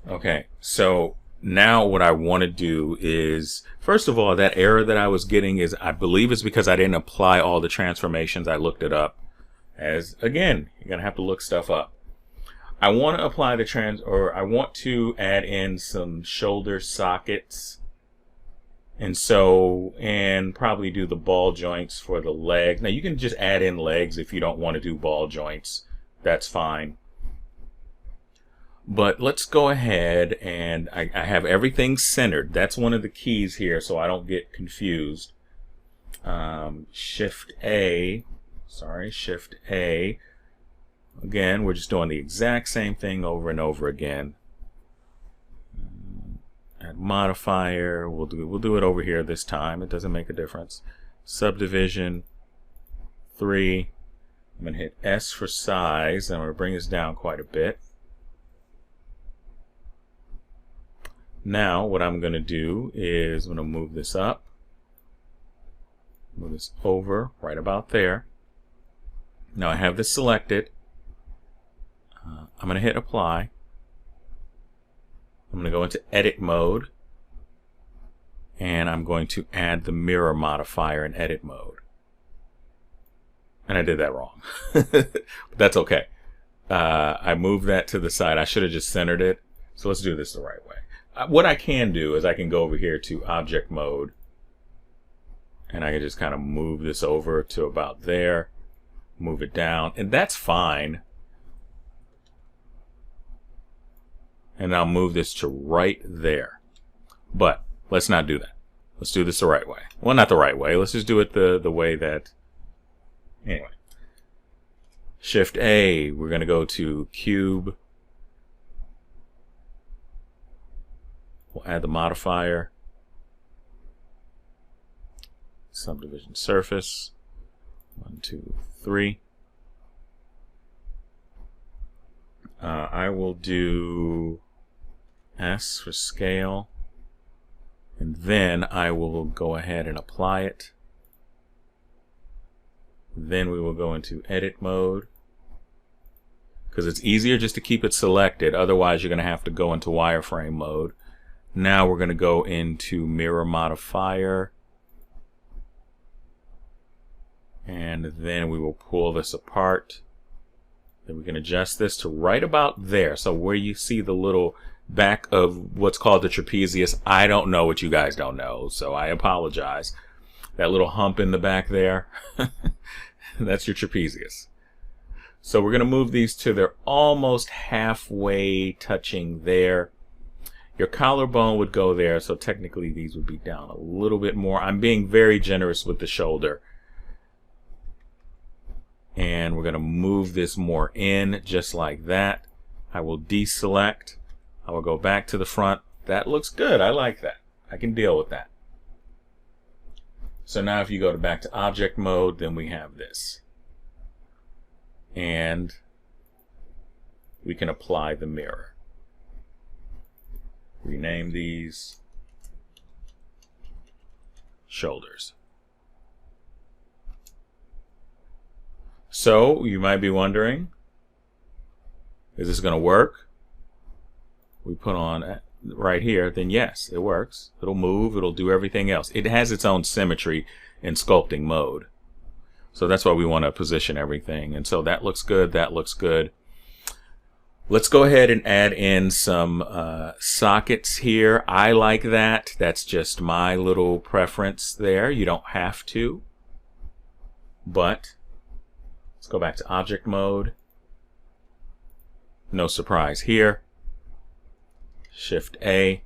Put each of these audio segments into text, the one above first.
Okay, so now what I want to do is, first of all, that error that I was getting is, I believe it's because I didn't apply all the transformations. I looked it up. As again, you're gonna have to look stuff up. I want to apply I want to add in some shoulder sockets, and probably do the ball joints for the leg. Now you can just add in legs if you don't want to do ball joints. That's fine. But let's go ahead and I have everything centered. That's one of the keys here, so I don't get confused. Shift A. Again, we're just doing the exact same thing over and over again. Add modifier. We'll do it over here this time. It doesn't make a difference. Subdivision 3. I'm gonna hit S for size, and I'm gonna bring this down quite a bit. Now what I'm going to do is I'm going to move this up, move this over right about there. Now I have this selected. I'm going to hit apply. I'm going to go into edit mode, and I'm going to add the mirror modifier in edit mode. And I did that wrong, but that's okay. I moved that to the side. I should have just centered it. So let's do this the right way. What I can do is I can go over here to object mode, and I can just kind of move this over to about there, move it down, and that's fine. And I'll move this to right there. But let's not do that. Let's do this the right way. Well, not the right way. Let's just do it the way that... Anyway. Shift A, we're going to go to cube. We'll add the modifier. Subdivision surface. 1, 2, 3. I will do S for scale, and then I will go ahead and apply it. Then we will go into edit mode, because it's easier just to keep it selected. Otherwise you're going to have to go into wireframe mode. Now we're going to go into mirror modifier, and then we will pull this apart. Then we can adjust this to right about there. So where you see the little back of what's called the trapezius, I don't know what you guys don't know, so I apologize. That little hump in the back there, that's your trapezius. So we're going to move these to they're almost halfway touching there. Your collarbone would go there, so technically these would be down a little bit more. I'm being very generous with the shoulder. And we're going to move this more in, just like that. I will deselect. I will go back to the front. That looks good. I like that. I can deal with that. So now if you go back to object mode, then we have this. And we can apply the mirror. Rename these shoulders. So you might be wondering, is this going to work? We put on right here, then yes, it works. It'll move, it'll do everything else. It has its own symmetry in sculpting mode. So that's why we want to position everything. And so that looks good, that looks good. Let's go ahead and add in some sockets here. I like that. That's just my little preference there. You don't have to. But let's go back to object mode. No surprise here. Shift A.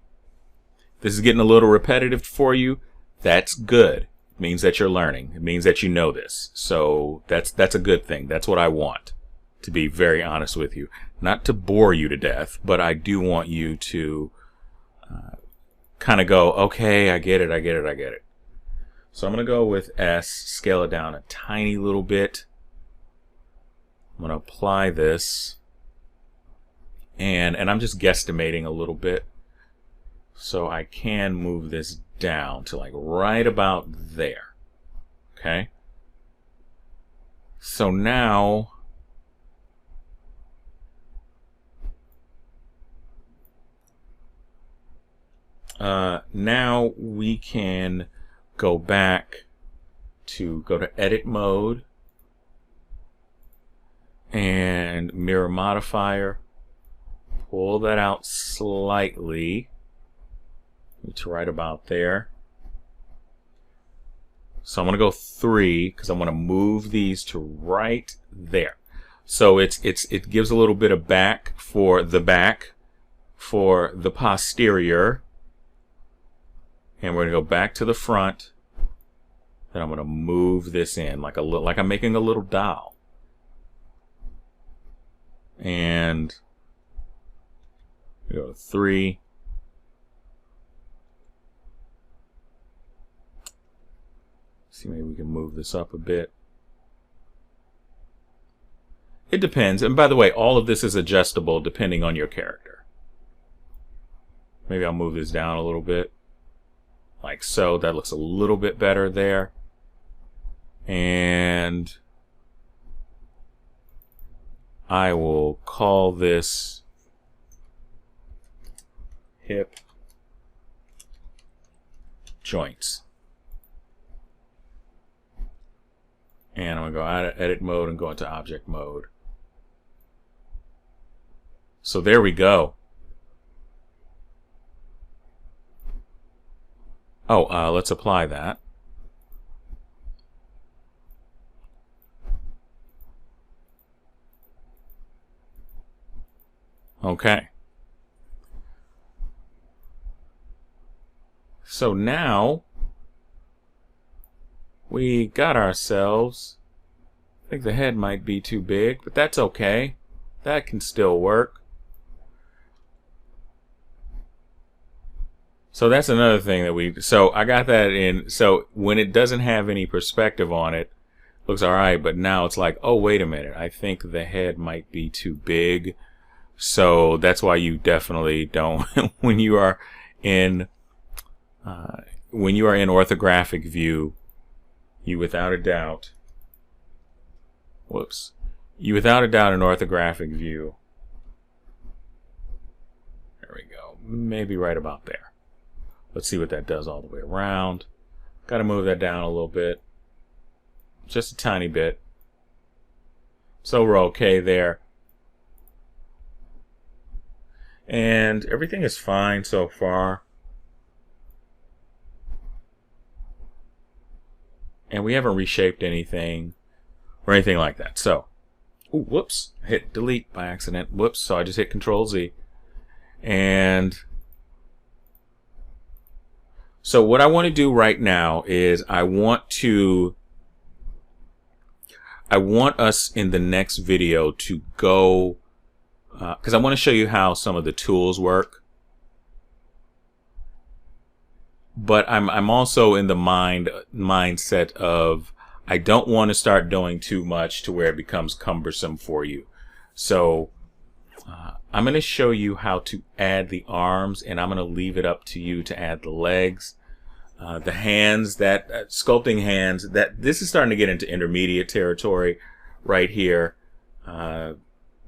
This is getting a little repetitive for you. That's good. It means that you're learning. It means that you know this. So that's a good thing. That's what I want, to be very honest with you. Not to bore you to death, but I do want you to kind of go, okay, I get it, I get it, I get it. So I'm going to go with S, scale it down a tiny little bit. I'm going to apply this, and I'm just guesstimating a little bit. So I can move this down to like right about there. Okay. So now now we can go back to edit mode and mirror modifier. Pull that out slightly to right about there. So I'm going to go 3 because I want to move these to right there. So it gives a little bit of back for the posterior. And we're going to go back to the front. Then I'm going to move this in like I'm making a little doll. And we go to 3. See, maybe we can move this up a bit. It depends. And by the way, all of this is adjustable depending on your character. Maybe I'll move this down a little bit. Like so. That looks a little bit better there. And I will call this hip joints. And I'm going to go out of edit mode and go into object mode. So there we go. Oh, let's apply that. Okay. So now we got ourselves, I think the head might be too big, but that's okay. That can still work. So that's another thing that so I got that in. So when it doesn't have any perspective on it, looks all right, but now it's like, oh, wait a minute. I think the head might be too big. So that's why you definitely don't, when you are in orthographic view, you without a doubt in orthographic view, there we go, maybe right about there. Let's see what that does all the way around. Got to move that down a little bit, just a tiny bit. So we're okay there. And everything is fine so far. And we haven't reshaped anything or anything like that. So, ooh, whoops, hit delete by accident. Whoops, so I just hit Control Z. And so what I want to do right now is I want us in the next video to go, because I want to show you how some of the tools work. But I'm also in the mindset of I don't want to start doing too much to where it becomes cumbersome for you. So I'm going to show you how to add the arms, and I'm going to leave it up to you to add the legs, the hands, that sculpting hands. That this is starting to get into intermediate territory right here. But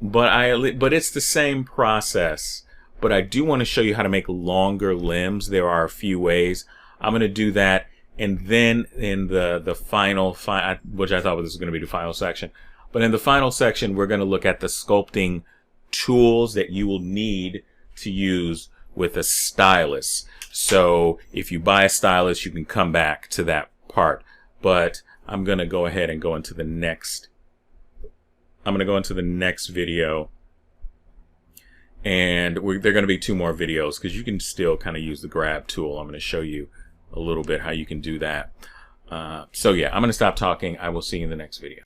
it's the same process. But I do want to show you how to make longer limbs. There are a few ways. I'm going to do that. And then in the final, which I thought this was going to be the final section. But in the final section, we're going to look at the sculpting tools that you will need to use with a stylus. So if you buy a stylus, you can come back to that part. But I'm going to go ahead and go into the next. I'm going to go into the next video. And there are going to be 2 more videos because you can still kind of use the grab tool. I'm going to show you a little bit how you can do that. So yeah, I'm going to stop talking. I will see you in the next video.